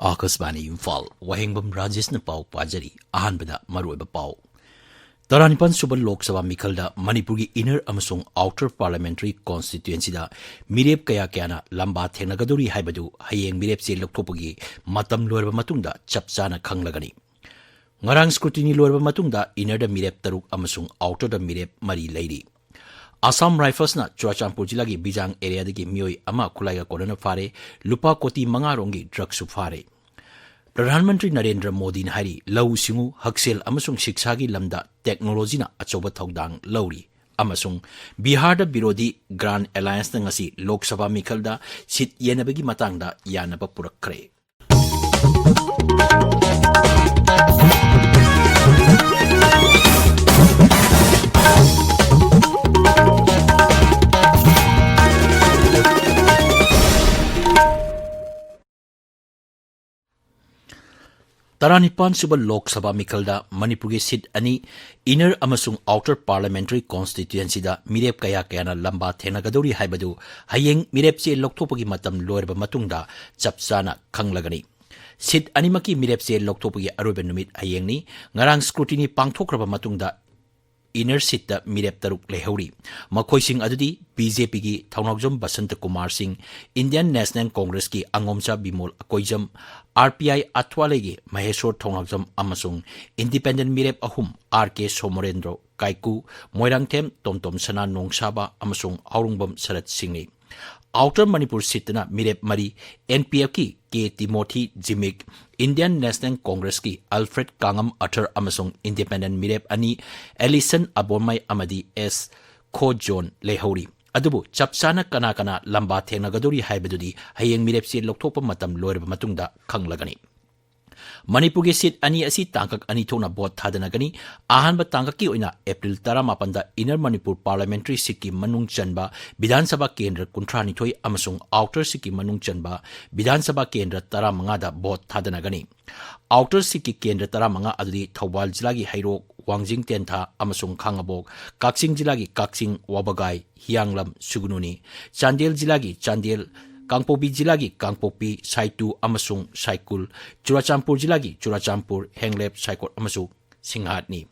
Akasbani Imphal Wahengbam Rajesh na pau pajari ahanbada maruiba pau. Taranipan Subal Lok Sabha Mikhalda Manipuri Inner amasung Outer Parliamentary Constituency da mirep kaya kyana lamba thengnagaduri haibadu hayeng mirep se loktopagi matam loirba matungda chapchana khanglagani. Ngarang scrutiny loirba matungda inner da mirep taruk amasung outer da mirep mari leiri. Assam Rifles na Churachampur Jilla gi Bijang area dagi mioi ama khulaiga korona fare lupa koti mangarongi drug su fare. Pradhan Mantri Narendra Modi na hari lau singu haksel amasung shiksha gi lamda technology na achoba thaudang lauri amasung Bihar da Birodi Grand Alliance na ngasi Lok Sabha Mikhalda sit yenabagi matangda yanaba purakkre. Taranipan Subal Lok Sabha Mikhalda Manipuri seat ani inner amasung outer parliamentary constituency da mirep kaya na lamba thengnagadori haibadu hayeng mirep se loktopagi matam loirba matungda chapchana khanglagani. Seat animaki mirep se loktopagi aruben numit hayeng ni ngarang scrutiny pangthokraba matungda inner seat da mirep taruk lehauri makhoi sing adudi BJP gi Thaunawjam Basant Kumar Singh, Indian National Congress ki Angomcha Bimol Akoijam, RPI Atwale gi Maheshwar Thaunawjam amasung Independent mirep ahum RK Somorendro Kaiku Moirangthem Tomtom Sana Nongsaba amasung Aurungbam Sarat Singh. Outer Manipur seat na mirep mari NPF ki K Timothy Jimik, Indian National Congress ki Alfred Kangam Athar amasung Independent mirep ani Ellison Abonmai amadi S Kho John lehauri. Adubu chapchana kana lamba thengnagadori haibadudi hayeng mirep se lokthokpa matam loirba matungda khanglagani. Manipur ge seat ani asi tangkak ani thona bot thadanagani ahanba tangkak ki oina April 18 da Inner Manipur Parliamentary seat ki manung chanba Vidhan Sabha Kendra 32 amasung Outer seat ki manung chanba Vidhan Sabha Kendra 15 da bot thadanagani. Outer seat ki Kendra 15 adudi Thawbal Jilla gi Hairok Wangjing Tentha amasung Khangabok, Kaksing Jilla gi Kaksing Wabagai Hianglam Sugununi, Chandel Jilla gi Chandel, Kangpopi Jilla gi Kangpopi Saitu amasung Saikul, Churachampur Jilla gi Churachampur Henglep Saikot amasung Singhatni.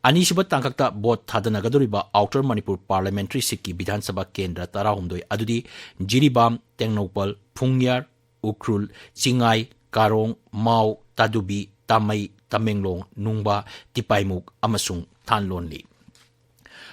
Ani suba tangkakta bot thadanagadoriba Outer Manipur Parliamentary seat ki Vidhan Sabha Kendra 13 adudi Jiribam, Tengnopal, Phungyar, Ukhrul, Chingai, Karong, Mau, Tadubi, Tamai, Tamenglong, Nungba, Tipaimuk, amasung Thanlonli.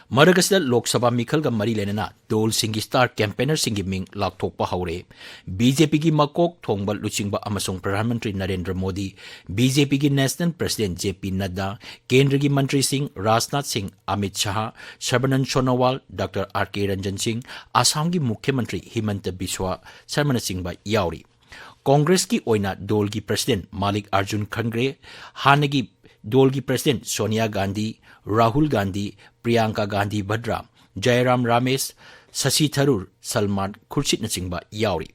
Maragasda Lok Sabha Mikhalga mari lenana Dol Singhi Star Campaigner Singhi Ming Lakthokpa haure. BJP gi Makok Thongba Luchingba amasung Pradhan Mantri Narendra Modi, BJP gi National President JP Nadda, Kendra gi Mantri Singh, Rajnath Singh, Amit Shah, Sarbanan Sonowal, Dr. R.K. Ranjan Singh, Assam gi Mukhya Mantri Himanta Biswa Sarmana Singh ba yauri. Congress ki oina Dol ki President Malik Arjun Khangre, Hanagi Dol ki President Sonia Gandhi, Rahul Gandhi, Priyanka Gandhi Vadra, Jairam Ramesh, Sashi Tharoor, Salman Khurshid na singba yauri.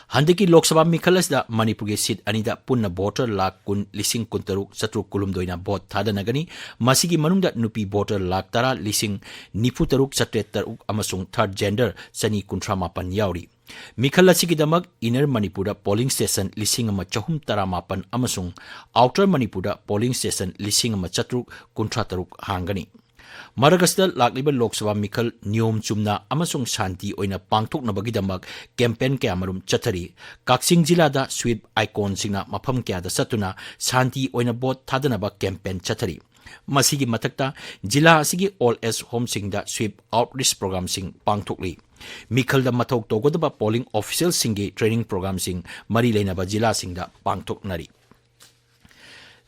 Handaki Lok Sabha Mikhalas da Manipur ge seat anida punna voter lakh kun lising kuntaruk satruk kulumdoina bot thadanagani masigi manungda nupi voter lakh tara lising nifutaruk satretaruk amasung third gender sani kuntra mapan yauri. Mikhala sigidamak Inner Manipur polling station lising ama chahum tara mapan amasung Outer Manipur polling station lising ama chatruk kuntra taruk hangani. Maragasda lakliba Lok Sabha Mikhal Niyom Chumna amasung Shanti oina pangthoknabagidamak campaign kaya marum chathari. Kaksing Jilla da sweep icon singna mafam kaya da satuna Shanti oina bot thadanaba campaign chathari. Masigi matakta Jilla asigi all as home sing da sweep outreach program sing pangthokli. Mikhal da mathok togodaba polling official singi training program sing mari leinaba Jilla sing da pangthoknari.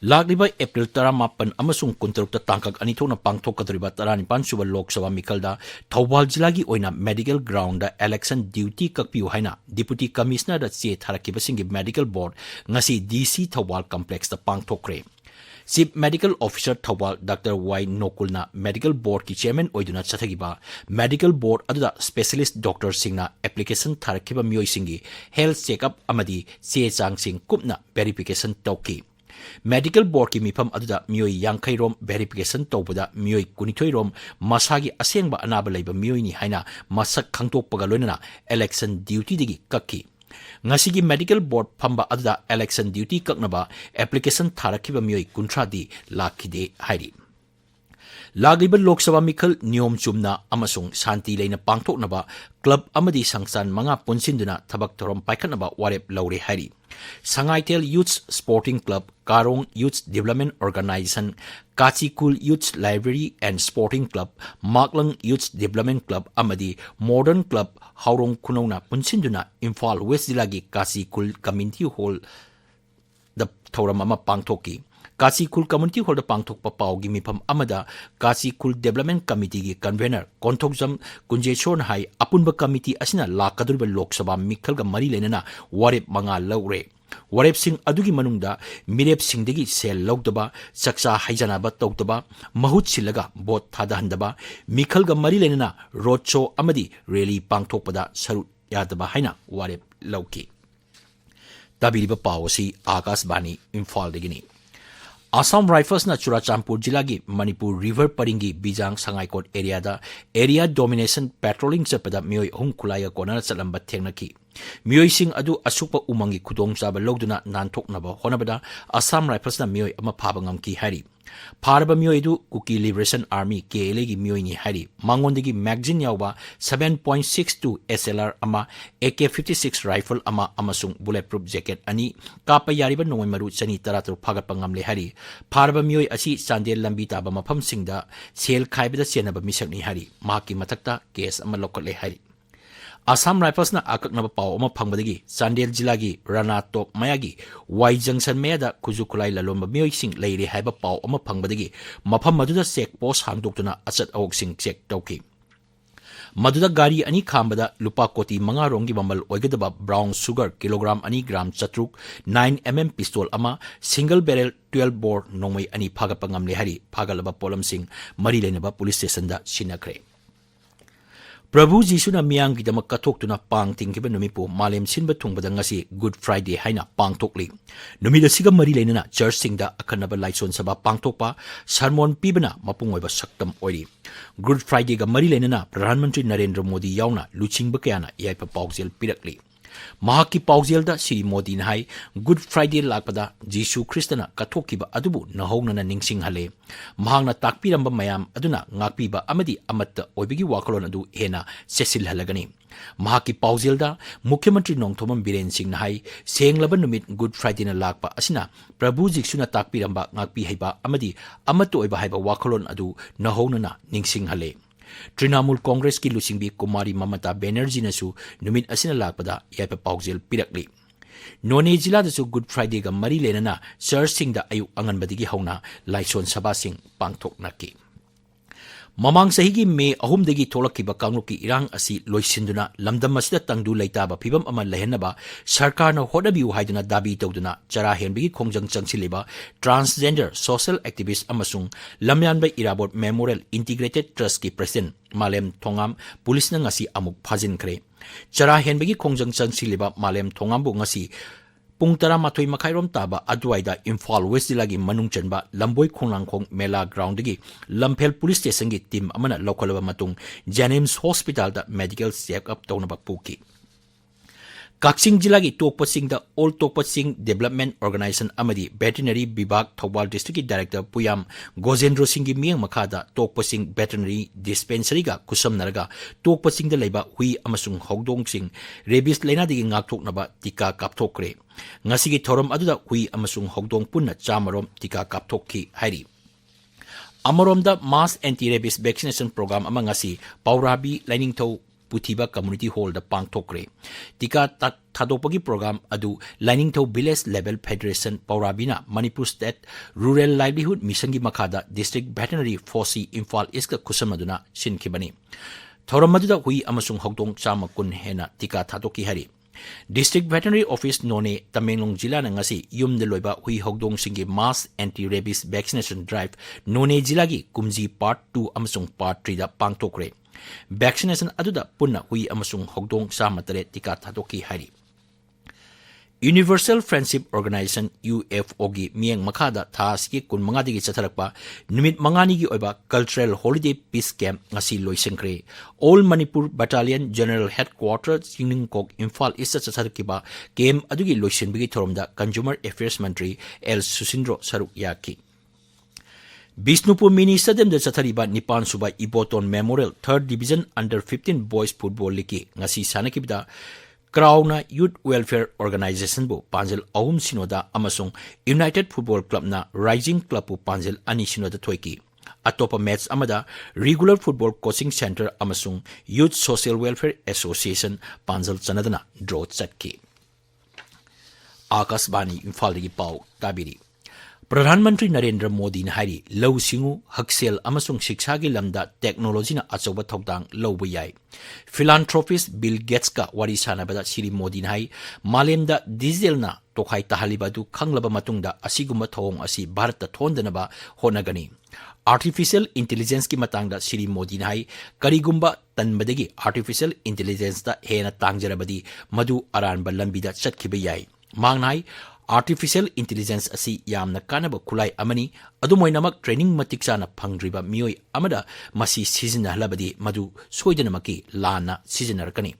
Lakliba April 18 amasung 16 tangkak anithona pangthokadriba 19 suba Lok Sabha Mikhalda Thawbal Jilla gi oina medical ground da election duty kakpiu haina Deputy Commissioner da che tharakiba singi medical board ngasi DC Thawbal complex da pangthokre. Chief Medical Officer Thawbal Dr. Y Nokulna Medical Board ki Chairman oiduna chathagiba Medical Board aduda Specialist Doctor singna application tharakiba mioi singi health checkup amadi che chang sing kupna verification tauki. Medical Board ki mifam aduda mioi yankai rom verification tawbada mioi kunithoi rom masagi asengba anaba leiba mioi ni haina masak khangtokpaga loinana election duty digi kakki. ngasigi medical board phamba adda election duty kaknaba application tharakhiba miyoi kuntradi lakhide hairi lagliba lok sabha mikhal niyom chumna amasung shanti leina pangthoknaba club amadi sangsan manga punsinduna thabak thorom paikhanaba warep laure hairi Sangaitel Youth Sporting Club, Karong Youth Development Organization, Kachikul Youth Library and Sporting Club, Maklang Youth Development Club, Amadi Modern Club, Haurong Kunona Punsinduna, Imphal West Dilagi Kachikul Community Hall, the Thoramama Pangtoki. Kachikul Community Hall the Pangtok Pau Gimipam Amada, Kachikul Development Committee Convener, Kontokjam Kunjechon Hai, Apunba Committee Asina Lakadurba Lok Sabha Mikhalga Mari Lenana, Warep Manga Laure. Warep Singh Adugi Manungda, Mirep Singhdagi Sel Logdaba, Saksa Haijanaba Togdaba, Mahut Silaga, Bot Thadahandaba, Mikhalga Mari Lenana, Rocho Amadi, Rally Pangtokpada, Sarut Yadaba Haina, Warep Lauki. Tabiriba Pawasi, Akas Bani, Imphal Digini. Assam Rifles na Churachampur Jilagi Manipur River Paringi Bijang Sangaikot area domination patrolling chapada mioi hung kulaya kona chalamba thengnaki mioi sing adu asupa umangi khudong chaba logduna nanthoknaba honabada Assam Rifles na mioi ama phaba ngamki hari Paraba mioi Kuki Liberation Army KLA gi mioi ni hari mangondigi magazine yawba 7.62 SLR ama AK-56 rifle ama amasung bulletproof jacket ani kapa yariba nongoi maru chani taratur phagat pangamle hari Paraba mioi asi Chandel lambi taba mafam singda sel khaibada chenaba misakni hari mahaki mathakta case ama lokale hari Assam Rifles na akaknaba pau ama phangbadagi Chandel jilagi Rana Top Mayagi Y Junction Mayada Kujukulai lalomba mioi sing leire haiba pau ama phangbadagi mafam maduda check post hangdoktuna achat awok sing check tauki Maduda gari ani khambada lupa koti manga rongi mamal oigadaba brown sugar kilogram ani gram chatruk 9mm pistol ama single barrel 12 bore nongmai ani phagapangam le hari phagalaba polam sing mari lenaba police station da sinakre Prabhu Jisuna miyang gidama kathokuna pang tingkiba numipu malem sinba thungbada ngasi Good Friday haina pangthokli numida siga mari lenana church singda akhanaba laison saba pangthokpa sermon pibana mapungoiba saktam oiri Good Friday ga mari lenana Pradhan Mantri Narendra Modi yauna luchingba kayana yaipa paujel pirakli Mahaki Pauzelda Sri Modi Nahai Good Friday Lakpada Jisu Christana Kathokiba Adubu Nahongna Ningsing Hale Mahangna Takpiramba Mayam Aduna Ngakpiba Amadi Amatta Oibigi Wakalon Adu Hena Cecil Halagani Mahaki Pauzelda Mukhyamantri Nongthomam Biren Singh Nahai Senglaba Numit Good Friday na Lakpa Asina Prabhu Jiksuna Takpiramba Ngakpi Haiba Amadi Amatta Oiba Haiba Wakalon Adu Nahongna Ningsing Hale Trinamool Congress ki lusingbi Kumari Mamata Banerjee nasu numit asina lakpada yaipa paujel pirakli None jila dasu Good Friday ga mari lenana church singda ayu anganbadigi hauna laison sabha sing pangthok naki Mamang sahigi May 3 dagi tholakkiba kangluki irang asi loisinduna lamdam asida tangdu leitaba phibam ama lehenaba sarkarna hodabiu haiduna dabi tawduna chara henbigi khongjang changsileba transgender social activist amasung lamyanbai irabot memorial integrated trust ki president Malem Thongam police na ngasi amuk phajin khre chara henbigi khongjang changsileba Malem Thongam bu ngasi Pung tara matoi makhairom taba adwaida Imphal West Dilagi manung chanba lamboi khonglangkhong mela ground gi Lamphel police station gi team amana lokalaba matung Janims hospital da medical check up tawnaba puki Kaksing Jilagi Tokpasing the Old Tokpasing Development Organization Amadi Veterinary Bibak Thawbal District Director Puyam Gojendro Singh Miyang Makada Tokpasing Veterinary Dispensary ga Kusam Naraga Tokpasing the Leba Hui Amasung Hogdong Sing Rabies Lena Digi Ngaktok Naba Tika Kaptokre Ngasigi Thorom Aduda Hui Amasung Hogdong Punna Chamarom Tika Kaptokki Hari Amarom the Mass Anti-Rabies Vaccination Program amangasi Paurabi Lining Tau Puthiba Community Hall da Pangtokre Tika Thadopagi Program Adu Lining Tau Village Level Federation Paurabina Manipur State Rural Livelihood Mission gi Makada District Veterinary Force Imphal Iska Kusamaduna Sinkibani Thoramaduna Hui Amasung Hogdong Chamakun Hena Tika Thadoki Hari District Veterinary Office None Tamenglong Jila na ngasi yum de loiba hui hogdong singi mass anti-rabies vaccination drive None Jilagi Kumji Part 2 amasung Part 3 da pangtokre Vaccination aduda punna hui amasung hogdong sa matare tika thatoki hari Universal Friendship Organization UFO gi miyeng makada thas ki kun manga digi chatharakpa numit mangani gi oiba cultural holiday peace camp ngasi loisenkre All Manipur Battalion General Headquarters Singningkok Imphal East chatharkiba camp adugi loisenbigi thoromda Consumer Affairs Mantri L Susindro saruk yaki Bisnupur Mini Stadium da chathariba Nipan Suba Iboton Memorial 3rd Division Under 15 Boys Football League ngasi sanakibda Crown Youth Welfare Organization bu Panjel Ahum Sinoda amasung United Football Club na Rising Club bu Panjel Ani Sinoda thoiki Atopa match amada Regular Football Coaching Center amasung Youth Social Welfare Association Panjel chanadana draw chatki Akasbani Imphal gi pau tabiri Pradhan Mantri Narendra Modi na hari lau singu haksel amasung shiksha gi lamda technology na achoba thokdang laubu yai philanthropist Bill Gates ka wari sanabada Shri Modi na hai malemda diesel na tokhai tahaliba du khanglaba matungda asiguma thong asi Bharat ta thondanaba honagani Artificial Intelligence ki matangda Shri Modi na hai karigumba tanbadagi Artificial Intelligence da hena tangjarabadi madu aranba lambida chatkhiba yai mangnai Artificial Intelligence asi yamna kanaba kulai amani adumoinamak training matik sana phangriba mioi amada masi season halabadi madu soidanamaki lana season rakani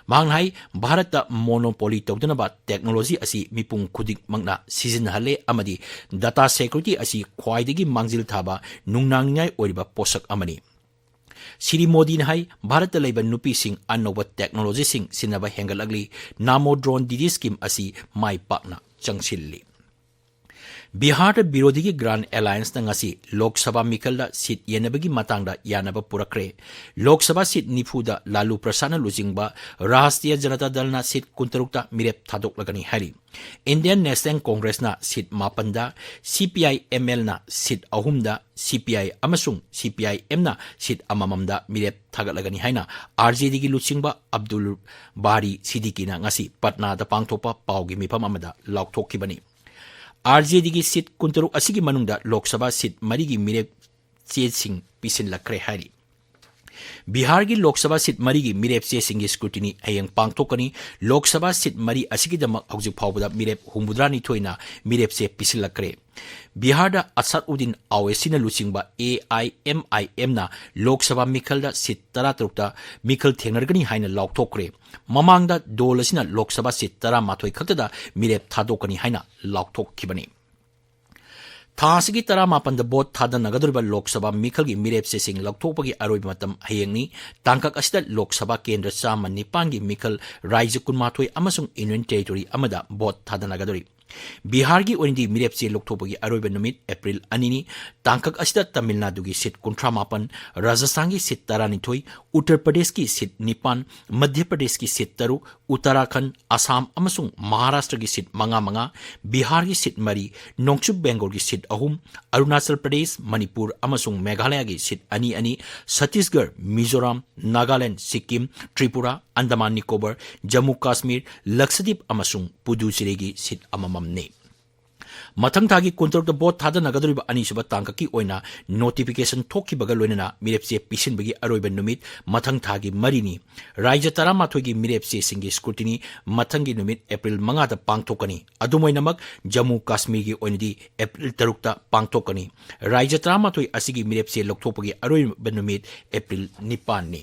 manghai Bharata monopoly tawdanaba technology asi mipung khudik mangna season hale amadi data security asi khwaidagi mangjil thaba nungnangngai oiriba posak amani Shri Modi na hai Bharat ta laiba nupi sing anoba technology sing sinaba hengalagli namo drone didi scheme asi mai pakna changsilli Bihar ta birodhi Grand Alliance na ngasi Lok Sabha Mikalda seat yenabagi matangda yanaba purakre Lok Sabha seat nifuda Lalu Prasana Lujingba Rashtriya Janata Dal na seat kuntarukta mirep thadok lagani hari Indian National Congress na seat mapanda CPI ML na seat ahumda CPI amasung CPI M na seat amamamda mirep thagalagani haina RJD gi Luchingba Abdul Bari Siddiqui na ngasi Patna da pangthopa paugi mifam amada laukthokibani RJD gi seat kuntaruk asigi manungda Lok Sabha seat marigi mirep chesing pisin lakre hari Bihar gi Lok Sabha seat marigi mirep chesing gi scrutiny ayang pangthokani Lok Sabha seat mari asigi damak hauji phawbada mirep humbudrani thoina mirep che pisin lakre Bihar da Asaduddin Awesina Luchingba AIMIM na Lok Sabha Mikhalda seat taratrukta Mikhal thengnargani haina laukthokre mamangda dolasina Lok Sabha seat 13 khaktada mirep thadokani haina laukthokkhibani Thasigi 18 da bot thada nagadurba Lok Sabha Mikhalgi mirep se sing laukthokpagi aroiba matam hayengni tangkak asida Lok Sabha kendra chama nipangi Mikhal Raija kunmathoi amasung Union Territory amada bot thada nagaduri Bihar gi onidi mirep che lokthopagi aroiba numit April anini tangkak asida Tamil Nadu gi seat 38 Rajasthan gi seat 12 Uttar Pradesh gi seat 9 Madhya Pradesh gi seat 3 Uttarakhand Assam amasung Maharashtra gi seat 5 Bihar gi seat 3 Nongchup Bengal gi seat 3 Arunachal Pradesh Manipur amasung Meghalaya gi seat 2 Chhattisgarh Mizoram Nagaland Sikkim Tripura Andaman Nicobar Jammu Kashmir Lakshadweep amasung Puducherry gi seat amamamne Mathang thagi kuntaruk da bot thada nagaduriba anisuba tangkaki oina notification thokibaga loinana mirepche pisinbagi aroiba numit mathang thagi marini Raija 13 gi mirepche singi scrutiny mathangi numit April 5 da pangthokani adumoinamak Jammu Kashmir gi oinidi April 3 ta pangthokani Raija 13 asigi mirepche lokthopagi aroiba numit April 9 ni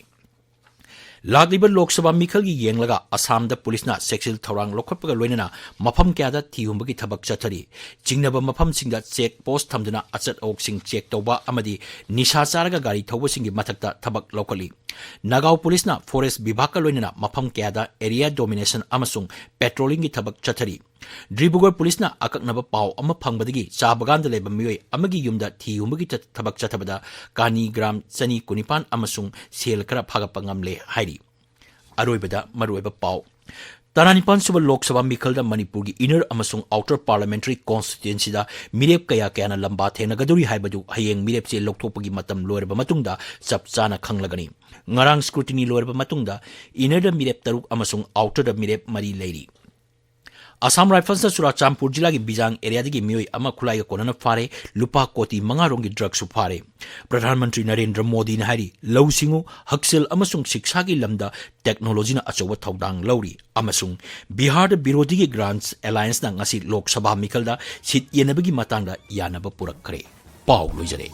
Lagliba Lok Sabha Mikhal gi yenglaga Assam da police na sexual thorang lokhotpaga loinana mafam kya da thihumbagi thabak chathari jingnaba mafam singda check post thamduna achat ok sing check tawba amadi nisha charaga gari thawba singi mathakta thabak lokali Nagaon police na forest vibhag ka loinana mafam kya da area domination amasung patrolling gi thabak chathari Dibrugarh police na akaknaba paw ama phangbadagi chabagan da leba mioi amagi yumda thihumbagi thabak chathabada kani gram chani kunipan amasung sel kara phagapa ngamle hairi aroibada maroiba paw Taranipan suba Lok Sabha Mikhalda Manipur gi inner amasung outer parliamentary constituency da mirep kaya kayana lamba thengnagaduri haibadu hayeng mirep che lokthopagi matam loirba matungda chapchana khanglagani ngarang scrutiny loirba matungda inner da mirep taruk amasung outer da mirep mari leiri Assam Rifles Churachandpur जिला की बिजांग area की मियोई अमा खुलाई का कोनना फारे लुपा कोटी मंगारों की drugs फारे प्रधानमंत्री नरेंद्र मोदी ने हारी लौसिंगो हक्सेल अमसुंग शिक्षा की लमदा टेक्नोलॉजी ना अचौबा थौदांग लौरी अमसुंग बिहार विरोधी की ग्रांट्स अलायंस ना ngasi लोकसभा मिखलदा सीट येनबगी मतंगदा यानब पुरखरे पाउ लुजरे